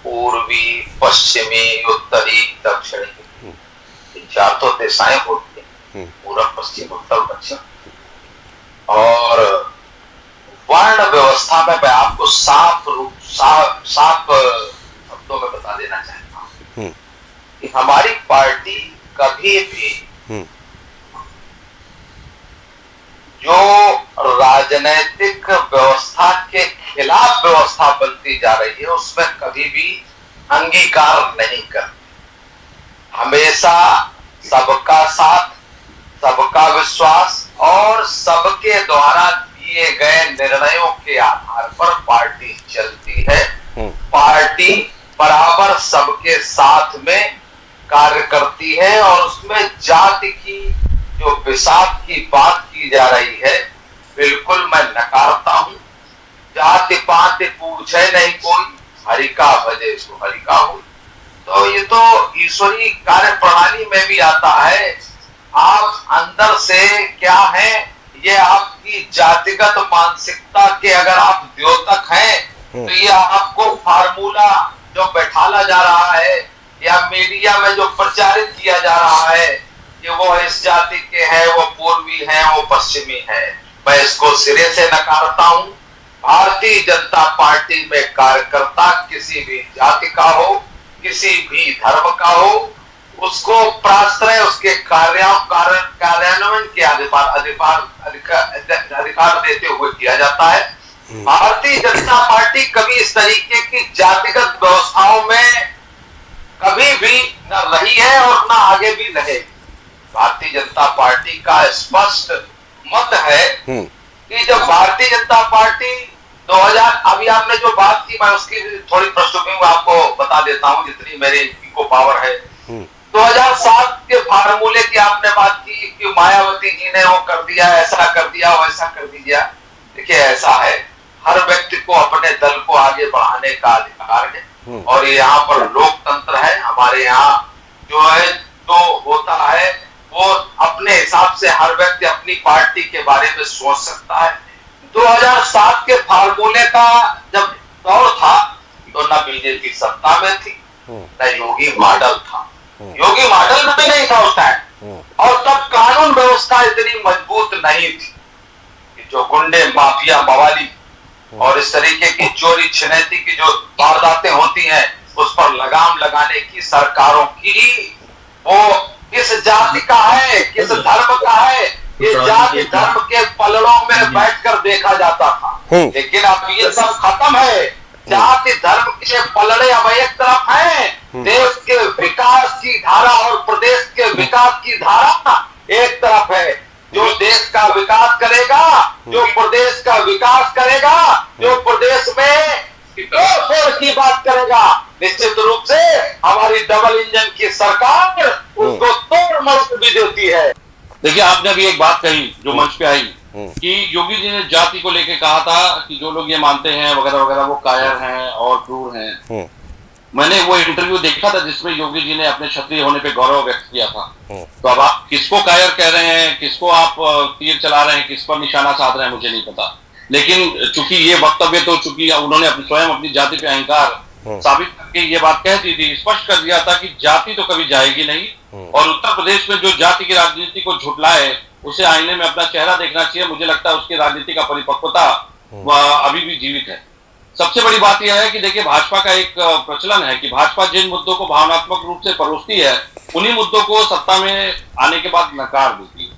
पूर्वी, पश्चिमी, उत्तरी, दक्षिणी, ये चार तो दिशाएं होती है, पूरब, पश्चिम, उत्तर, दक्षिण। और वर्ण व्यवस्था में मैं आपको साफ शब्दों में बता देना चाहता हूं कि हमारी पार्टी कभी भी जो राजनीतिक व्यवस्था के खिलाफ व्यवस्था बनती जा रही है उसमें कभी भी अंगीकार नहीं करती। हमेशा सबका साथ, सबका विश्वास और सबके द्वारा दिए गए निर्णयों के आधार पर पार्टी चलती है। पार्टी बराबर सबके साथ में कार्य करती है और उसमें जाति की जो विषाद की बात की जा रही है, बिल्कुल मैं नकारता हूं। जाति पाति पूछे नहीं कोई, हरि का भजे सो हरि का हो। तो ये तो ईश्वरीय कार्य प्रणाली में भी आता है। आप अंदर से क्या है, ये आपकी जातिगत मानसिकता के अगर आप द्योतक हैं तो ये आपको फार्मूला जो बैठाला जा रहा है या मीडिया में जो प्रचारित किया जा रहा है कि वो इस जाति के हैं, वो पूर्वी हैं, वो पश्चिमी हैं, मैं इसको सिरे से नकारता हूं। भारतीय जनता पार्टी में कार्यकर्ता किसी भी जाति का हो, किसी भी धर्म का हो, उसको प्राश्रय उसके कार्यान्वयन के अधिकार देते हुए किया जाता है। भारतीय जनता पार्टी कभी इस तरीके की जातिगत व्यवस्थाओं में कभी भी न रही है और न आगे भी रहेगी। भारतीय जनता पार्टी का स्पष्ट मत है कि जब भारतीय जनता पार्टी 2000, अभी आपने जो बात की मैं उसकी थोड़ी पृष्ठभूमि आपको बता देता हूं जितनी मेरी को पावर है। 2007 के फार्मूले की आपने बात की कि मायावती जी ने वो कर दिया, ऐसा कर दिया, वैसा कर दिया। देखिए ऐसा है, हर व्यक्ति को अपने दल को आगे बढ़ाने का अधिकार है और यहाँ पर लोकतंत्र है। हमारे यहाँ जो है तो होता है वो अपने हिसाब से हर व्यक्ति अपनी पार्टी के बारे में सोच सकता है। 2007 के फार्मूले का जब दौर था तो न बीजेपी सत्ता में थी, न योगी मॉडल था, योगी मॉडल में भी नहीं था उस टाइम, और तब कानून व्यवस्था इतनी मजबूत नहीं थी कि जो गुंडे, माफिया, मवाली और इस तरीके की चोरी छिनैती की जो वारदातें होती हैं उस पर लगाम लगाने की सरकारों की वो किस जाति का है, किस धर्म का है, ये जाति धर्म के पलड़ों में बैठकर देखा जाता था। लेकिन अब ये सब खत्म है। जाति धर्म के पलड़े अब एक तरफ हैं, देश के विकास की धारा और प्रदेश के विकास की धारा एक तरफ है। जो देश का विकास करेगा, जो प्रदेश का विकास करेगा, जो प्रदेश में की बात करेगा, निश्चित रूप से हमारी डबल इंजन की सरकार उसको तोड़ मरोड़ भी देती है। देखिए आपने अभी एक बात कही जो मंच पे आई कि योगी जी ने जाति को लेके कहा था कि जो लोग ये मानते हैं वगैरह वगैरह वो कायर हैं और क्रूर हैं। मैंने वो इंटरव्यू देखा था जिसमें योगी जी ने अपने क्षत्रिय होने पे गौरव व्यक्त किया था। तो अब आप किसको कायर कह रहे हैं, किसको आप तीर चला रहे हैं, किस पर निशाना साध रहे हैं मुझे नहीं पता। लेकिन चूंकि ये वक्तव्य तो चूंकि उन्होंने स्वयं अपनी जाति पे अहंकार साबित करके ये बात कह दी थी, स्पष्ट कर दिया था कि जाति तो कभी जाएगी नहीं और उत्तर प्रदेश में जो जाति की राजनीति को झुटलाए उसे आईने में अपना चेहरा देखना चाहिए। मुझे लगता है उसकी राजनीति का परिपक्वता अभी भी जीवित है। सबसे बड़ी बात यह है कि देखिए भाजपा का एक प्रचलन है कि भाजपा जिन मुद्दों को भावनात्मक रूप से परोसती है उन्हीं मुद्दों को सत्ता में आने के बाद नकार देती है।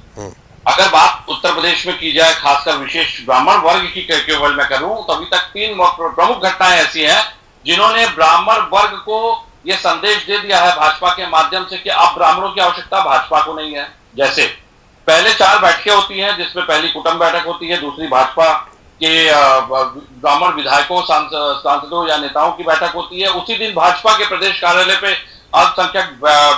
अगर बात उत्तर प्रदेश में की जाए, खासकर विशेष ब्राह्मण वर्ग की केवल मैं करूं तो अभी तक 3 प्रमुख घटनाएं ऐसी हैं जिन्होंने ब्राह्मण वर्ग को यह संदेश दे दिया है भाजपा के माध्यम से कि अब ब्राह्मणों की आवश्यकता भाजपा को नहीं है। जैसे पहले 4 बैठकें होती हैं जिसमें पहली कुटुंब बैठक होती है, दूसरी भाजपा के ब्राह्मण विधायकों, सांसदों या नेताओं की बैठक होती है, उसी दिन भाजपा के प्रदेश कार्यालय पे अल्पसंख्यक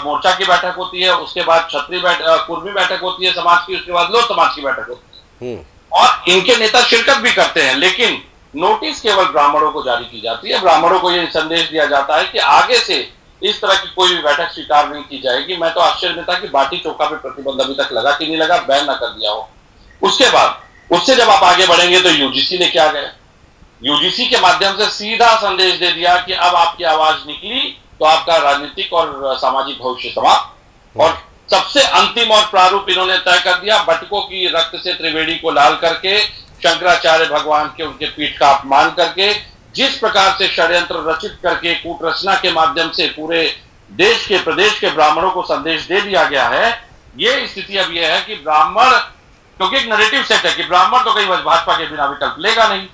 मोर्चा की बैठक होती है, उसके बाद क्षत्रिय कुर्मी बैठक होती है समाज की, उसके बाद लोक समाज की बैठक होती है और इनके नेता शिरकत भी करते हैं। लेकिन नोटिस केवल ब्राह्मणों को जारी की जाती है। ब्राह्मणों को यह संदेश दिया जाता है कि आगे से इस तरह की कोई भी बैठक स्वीकार नहीं की जाएगी। मैं तो आश्चर्य में था कि बाटी चोखा पे प्रतिबंध अभी तक लगा कि नहीं लगा, बैन ना कर दिया हो। उसके बाद उससे जब आप आगे बढ़ेंगे तो यूजीसी लेके आ गए यूजीसी के माध्यम से सीधा संदेश दे दिया कि अब आपकी आवाज निकली तो आपका राजनीतिक और सामाजिक भविष्य समाप्त। और सबसे अंतिम और प्रारूप इन्होंने तय कर दिया, बटुकों की रक्त से त्रिवेणी को लाल करके, शंकराचार्य भगवान के उनके पीठ का अपमान करके, जिस प्रकार से षड्यंत्र रचित करके कूट रचना के माध्यम से पूरे देश के प्रदेश के ब्राह्मणों को संदेश दे दिया गया है। ये स्थिति अब यह है कि ब्राह्मण, क्योंकि एक नैरेटिव सेट है कि ब्राह्मण तो कहीं भाजपा के बिना विकल्प लेगा नहीं,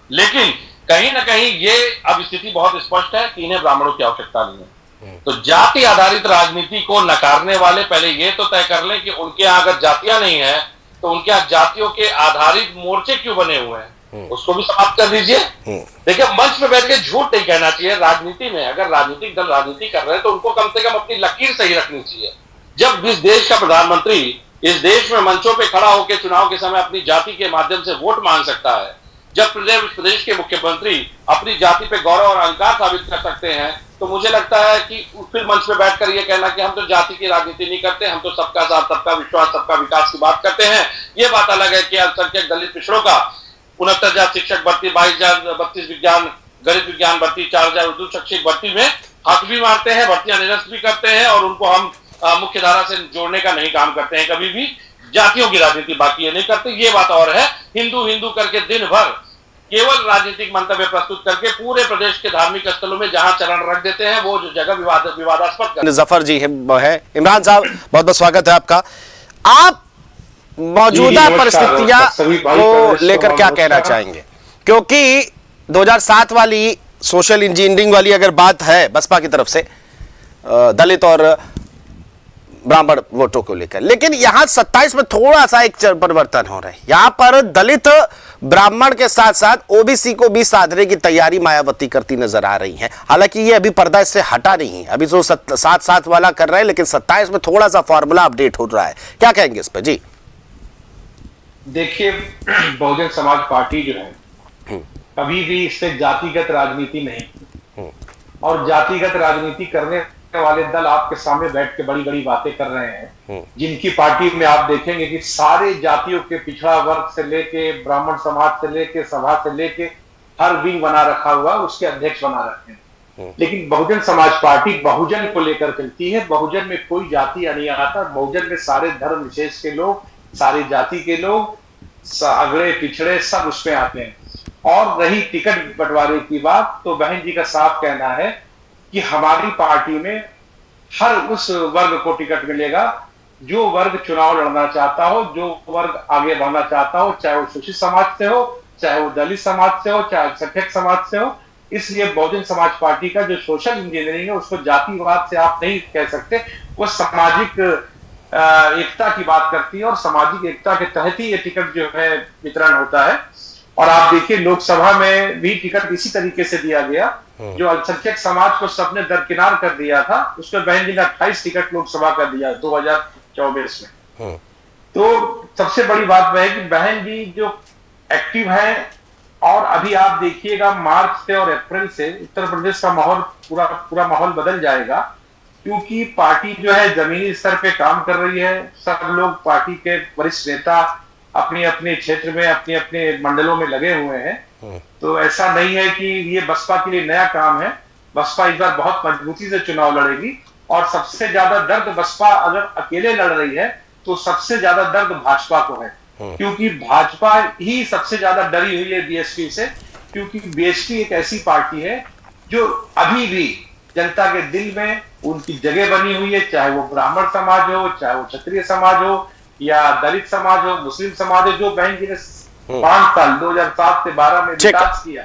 लेकिन कहीं ना कहीं ये अब स्थिति बहुत स्पष्ट है कि इन्हें ब्राह्मणों की आवश्यकता नहीं है। तो जाति आधारित राजनीति को नकारने वाले पहले ये तो तय कर लें कि उनके यहाँ अगर जातियां नहीं है तो उनके यहाँ जातियों के आधारित मोर्चे क्यों बने हुए हैं, उसको भी समाप्त कर दीजिए। देखिए, मंच पे बैठ के झूठ नहीं कहना चाहिए। राजनीति में अगर राजनीतिक दल राजनीति कर रहे हैं तो उनको कम से कम अपनी लकीर सही रखनी चाहिए। जब इस देश का प्रधानमंत्री इस देश में मंचों पे खड़ा होकर चुनाव के समय अपनी जाति के माध्यम से वोट मांग सकता है, जब प्रदेश के मुख्यमंत्री अपनी जाति पे गौरव और अहंकार साबित कर सकते हैं, तो मुझे लगता है कि फिर मंच पे बैठकर ये कहना कि हम तो जाति की राजनीति नहीं करते, हम तो सबका साथ, सबका विश्वास, सबका विकास की बात करते हैं। ये बात अलग है कि अल्पसंख्यक दलित पिछड़ों का 69,000 शिक्षक भर्ती, 22,032 विज्ञान गणित विज्ञान भर्ती, 4,000 उर्दू शिक्षक भर्ती में हक भी मारते हैं, भर्तियां निरस्त भी करते हैं, और उनको हम मुख्य धारा से जोड़ने का नहीं काम करते हैं कभी भी। जातियों की राजनीति बाकी ये नहीं करते। ये बात और है, हिंदू हिंदू करके दिन भर केवल राजनीतिक मंतव्य प्रस्तुत करके पूरे प्रदेश के धार्मिक स्थलों में जहां चरण रख देते हैं वो जो जगह विवादास्पद। जफर जी है इमरान साहब, बहुत बहुत स्वागत है आपका। आप मौजूदा परिस्थितियां को लेकर क्या कहना चाहेंगे, क्योंकि 2007 वाली सोशल इंजीनियरिंग वाली अगर बात है बसपा की तरफ से दलित और ब्राह्मण वोटों को लेकर, लेकिन यहां 27 में थोड़ा सा एक परिवर्तन हो रहा है। यहां पर दलित ब्राह्मण के साथ साथ ओबीसी को भी साधने की तैयारी मायावती करती नजर आ रही है। हालांकि ये अभी पर्दा इससे हटा नहीं है, अभी जो 7-7 वाला कर रहे हैं, लेकिन 27 में थोड़ा सा फॉर्मूला अपडेट हो रहा है। क्या कहेंगे इस पर जी? देखिए, बहुजन समाज पार्टी जो है कभी भी इससे जातिगत राजनीति नहीं, और जातिगत राजनीति करने वाले दल आपके सामने बैठ के बड़ी बड़ी बातें कर रहे हैं, जिनकी पार्टी में आप देखेंगे कि सारे जातियों के पिछड़ा वर्ग से लेके ब्राह्मण समाज से लेके सभा से लेके हर विंग बना रखा हुआ, उसके अध्यक्ष बना रखे हैं। लेकिन बहुजन समाज पार्टी बहुजन को लेकर चलती है। बहुजन में कोई जाति नहीं आता, बहुजन में सारे धर्म विशेष के लोग, सारी जाति के लोग, अगड़े पिछड़े सब उसमें आते हैं। और रही टिकट बंटवारे की बात, तो बहन जी का साफ कहना है कि हमारी पार्टी में हर उस वर्ग को टिकट मिलेगा जो वर्ग चुनाव लड़ना चाहता हो, जो वर्ग आगे बढ़ना चाहता हो, चाहे वो शोषित समाज से हो, चाहे वो दलित समाज से हो, चाहे अल्पसंख्यक समाज से हो। इसलिए बहुजन समाज पार्टी का जो सोशल इंजीनियरिंग है उसको जातिवाद से आप नहीं कह सकते, वो सामाजिक एकता की बात करती है, और सामाजिक एकता के तहत ही ये टिकट जो है वितरण होता है। और आप देखिए, लोकसभा में भी टिकट इसी तरीके से दिया गया, जो अल्पसंख्यक समाज को सबने दरकिनार कर दिया था, उसमें बहन जी ने 28 टिकट लोकसभा का दिया 2024 में। तो सबसे बड़ी बात वह है कि बहन जी जो एक्टिव है, और अभी आप देखिएगा मार्च से और अप्रैल से उत्तर प्रदेश का माहौल पूरा माहौल बदल जाएगा, क्योंकि पार्टी जो है जमीनी स्तर पे काम कर रही है। सब लोग पार्टी के वरिष्ठ नेता अपने अपने क्षेत्र में, अपने अपने मंडलों में लगे हुए हैं। तो ऐसा नहीं है कि ये बसपा के लिए नया काम है। बसपा इस बार बहुत मजबूती से चुनाव लड़ेगी, और सबसे ज्यादा दर्द बसपा अगर अकेले लड़ रही है तो सबसे ज्यादा दर्द भाजपा को है, क्योंकि भाजपा ही सबसे ज्यादा डरी हुई है बीएसपी से। क्योंकि बीएसपी एक ऐसी पार्टी है जो अभी भी जनता के दिल में उनकी जगह बनी हुई है, चाहे वो ब्राह्मण समाज हो, चाहे वो क्षत्रिय समाज हो, या दलित समाज हो, मुस्लिम समाज हो। जो बहन जी ने 5 साल 2007 से 12 में विकास किया,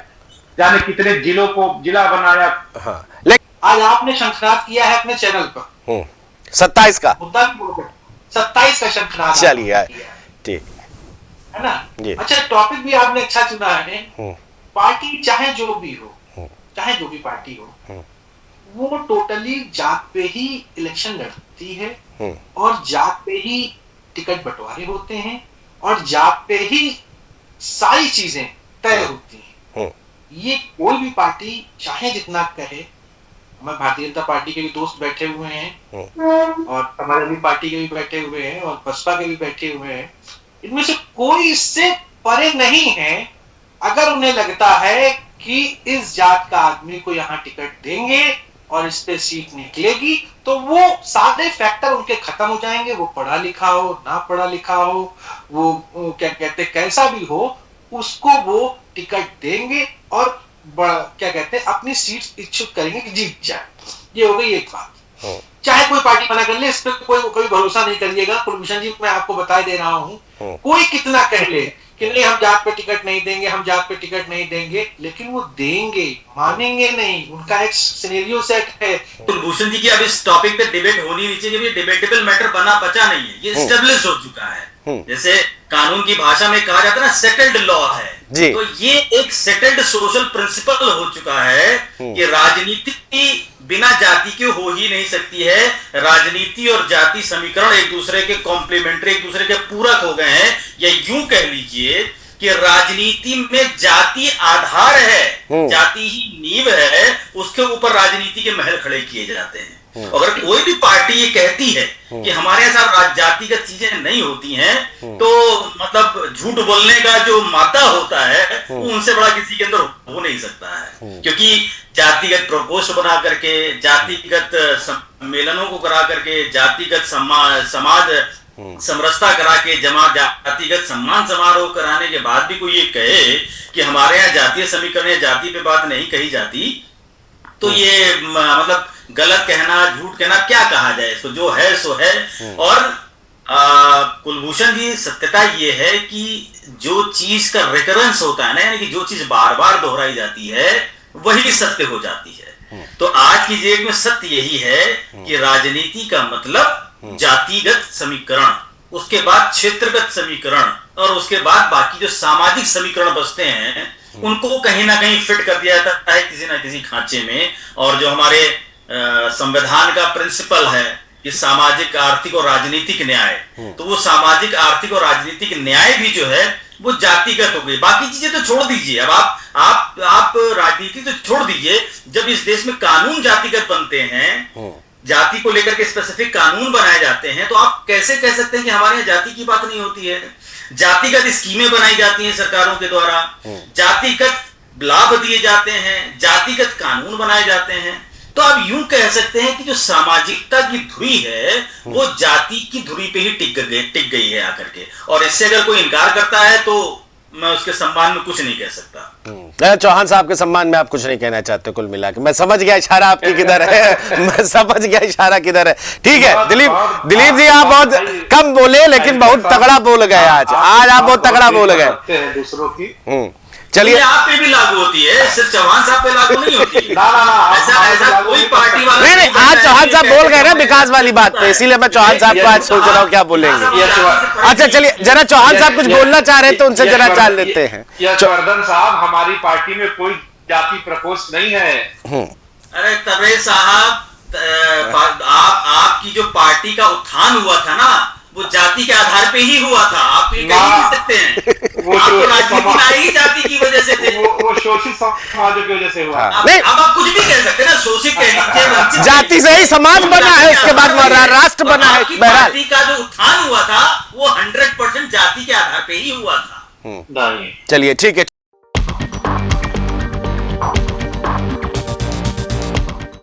जाने कितने जिलों को जिला बनाया। हाँ। आज आपने शंखनाद किया है अपने चैनल पर 27 का मुद्दा 27 का शंखनाद, चलिए ठीक है ना। अच्छा, टॉपिक भी आपने अच्छा चुना है। पार्टी चाहे जो भी हो, चाहे जो भी पार्टी हो, वो टोटली जात पे ही इलेक्शन लड़ती है, और जात पे ही टिकट बंटवारे होते हैं, और जात पे ही सारी चीजें तय होती हैं। ये कोई भी पार्टी चाहे जितना कहे, हमारे भारतीय जनता पार्टी के भी दोस्त बैठे हुए हैं, और समाजवादी पार्टी के भी बैठे हुए हैं, और बसपा के भी बैठे हुए हैं, इनमें से कोई इससे परे नहीं है अगर उन्हें लगता है कि इस जात का आदमी को यहां टिकट देंगे और इस पे सीट निकलेगी, तो वो सारे फैक्टर उनके खत्म हो जाएंगे। वो पढ़ा लिखा हो, ना पढ़ा लिखा हो, वो क्या कहते कैसा भी हो, उसको वो टिकट देंगे और क्या कहते हैं अपनी सीट इच्छुक करेंगे कि जीत जाए। ये हो गई एक बात। चाहे कोई पार्टी मना कर ले, इस पर कोई भरोसा नहीं करिएगा कुलभूषण जी, मैं आपको बता दे रहा हूं। कोई कितना कह ले कि नहीं हम जात पे टिकट नहीं देंगे, हम जात पे टिकट नहीं देंगे, लेकिन वो देंगे, मानेंगे नहीं। उनका एक सिनेरियो सेट है। कुलभूषण जी की अब इस टॉपिक पे डिबेट होनी नहीं चाहिए, ये डिबेटेबल मैटर बना बचा नहीं है, ये एस्टेब्लिश हो चुका है। जैसे कानून की भाषा में कहा जाता है ना, सेटल्ड लॉ है, तो ये एक सेटल्ड सोशल प्रिंसिपल हो चुका है कि राजनीति बिना जाति के हो ही नहीं सकती है। राजनीति और जाति समीकरण एक दूसरे के कॉम्प्लीमेंट्री, एक दूसरे के पूरक हो गए हैं। या यूं कह लीजिए कि राजनीति में जाति आधार है, जाति ही नींव है, उसके ऊपर राजनीति के महल खड़े किए जाते हैं। अगर कोई भी पार्टी ये कहती है कि हमारे साथ जातिगत चीजें नहीं होती हैं, तो मतलब झूठ बोलने का जो मादा होता है वो उनसे बड़ा किसी के अंदर हो नहीं सकता है। क्योंकि जातिगत प्रकोष्ठ बना करके, जातिगत सम्मेलनों को करा करके, जातिगत समाज समरसता करा के, जातिगत सम्मान समारोह कराने के बाद भी कोई ये कहे कि हमारे यहाँ जातीय समीकरण या जाति पे बात नहीं कही जाती, तो ये मतलब गलत कहना, झूठ कहना, क्या कहा जाए इसको, जो है सो है। और कुलभूषण जी, सत्यता ये है कि जो चीज का रिकरेंस होता है ना, यानी कि जो चीज बार बार दोहराई जाती है वही सत्य हो जाती है। तो आज की डेट में सत्य यही है कि राजनीति का मतलब जातिगत समीकरण, उसके बाद क्षेत्रगत समीकरण, और उसके बाद बाकी जो सामाजिक समीकरण बचते हैं उनको कहीं ना कहीं फिट कर दिया जाता है किसी ना किसी खांचे में। और जो हमारे संविधान का प्रिंसिपल है कि सामाजिक, आर्थिक और राजनीतिक न्याय, तो वो सामाजिक, आर्थिक और राजनीतिक न्याय भी जो है वो जातिगत हो गई। बाकी चीजें तो छोड़ दीजिए, अब आप राजनीति तो छोड़ दीजिए, जब इस देश में कानून जातिगत बनते हैं, जाति को लेकर के स्पेसिफिक कानून बनाए जाते हैं, तो आप कैसे कह सकते हैं कि हमारे यहाँ जाति की बात नहीं होती है। जातिगत स्कीमें बनाई जाती हैं सरकारों के द्वारा, जातिगत लाभ दिए जाते हैं, जातिगत कानून बनाए जाते हैं। तो आप यूं कह सकते हैं कि जो सामाजिकता की धुरी है वो जाति की धुरी पे ही टिक गई है आकर के। और इससे अगर कोई इनकार करता है तो मैं उसके सम्मान में कुछ नहीं कह सकता। चौहान साहब के सम्मान में आप कुछ नहीं कहना चाहते कुल मिला के? मैं समझ गया इशारा आपकी किधर है, मैं समझ गया इशारा किधर है। ठीक है दिलीप जी, आप बहुत कम बोले लेकिन बहुत तगड़ा बोल गए आज आप बहुत तगड़ा बोल गए दूसरों की। चलिए, आप पे भी लागू होती है, सिर्फ चौहान साहब पे लागू नहीं होती। ऐसा कोई पार्टी वाला नहीं, आज चौहान साहब बोल गए ना विकास वाली बात पे, इसीलिए मैं चौहान साहब को आज सोच रहा हूँ क्या बोलेंगे। अच्छा चलिए, जरा चौहान साहब कुछ बोलना चाह रहे हैं तो उनसे जरा चाल लेते हैं। यशवर्धन साहब, हमारी पार्टी में कोई जाति प्रकोष्ठ नहीं है। अरे तबरे साहब, आपकी जो पार्टी का उत्थान हुआ था ना, वो जाति के आधार पे ही हुआ था। आप ये कह नहीं सकते हैं, वो राजनीति में आई जाति की वजह से थे, वो शोषित समाजों की वजह से हुआ। अब आप कुछ भी कह सकते हैं ना, शोषित कह लीजिए, जाति से ही समाज बना है, उसके बाद राष्ट्र बना है। पार्टी का जो उत्थान हुआ था वो 100% जाति के आधार पे ही हुआ था। चलिए ठीक है।